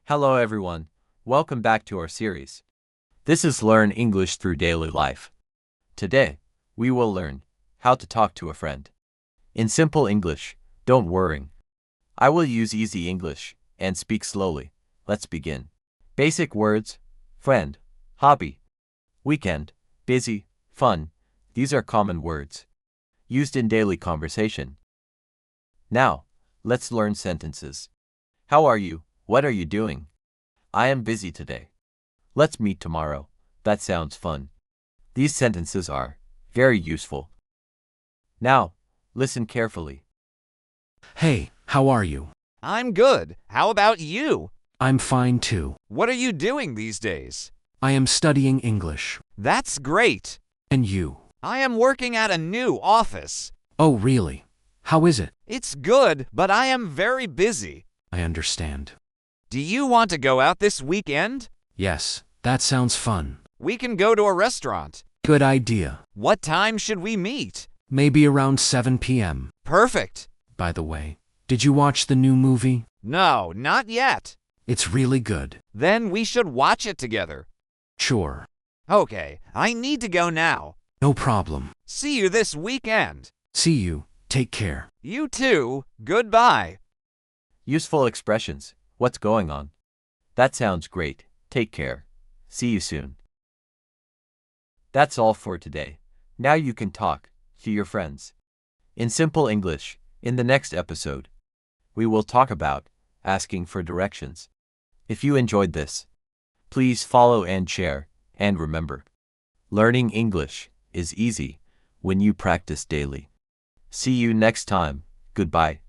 Hello everyone, welcome back to our series. This is Learn English Through Daily Life. Today, we will learn how to talk to a friend. In simple English, don't worry. I will use easy English and speak slowly. Let's begin. Basic words: friend, hobby, weekend, busy, fun. These are common words used in daily conversation. Now, let's learn sentences. How are you? What are you doing? I am busy today. Let's meet tomorrow. That sounds fun. These sentences are very useful. Now, listen carefully. Hey, how are you? I'm good. How about you? I'm fine too. What are you doing these days? I am studying English. That's great. And you? I am working at a new office. Oh, really? How is it? It's good, but I am very busy. I understand. Do you want to go out this weekend? Yes, that sounds fun. We can go to a restaurant. Good idea. What time should we meet? Maybe around 7 p.m. Perfect. By the way, did you watch the new movie? No, not yet. It's really good. Then we should watch it together. Sure. Okay, I need to go now. No problem. See you this weekend. See you. Take care. You too. Goodbye. Useful expressions. What's going on? That sounds great. Take care. See you soon. That's all for today. Now you can talk to your friends. In simple English, in the next episode, we will talk about asking for directions. If you enjoyed this, please follow and share, and remember, learning English is easy when you practice daily. See you next time. Goodbye.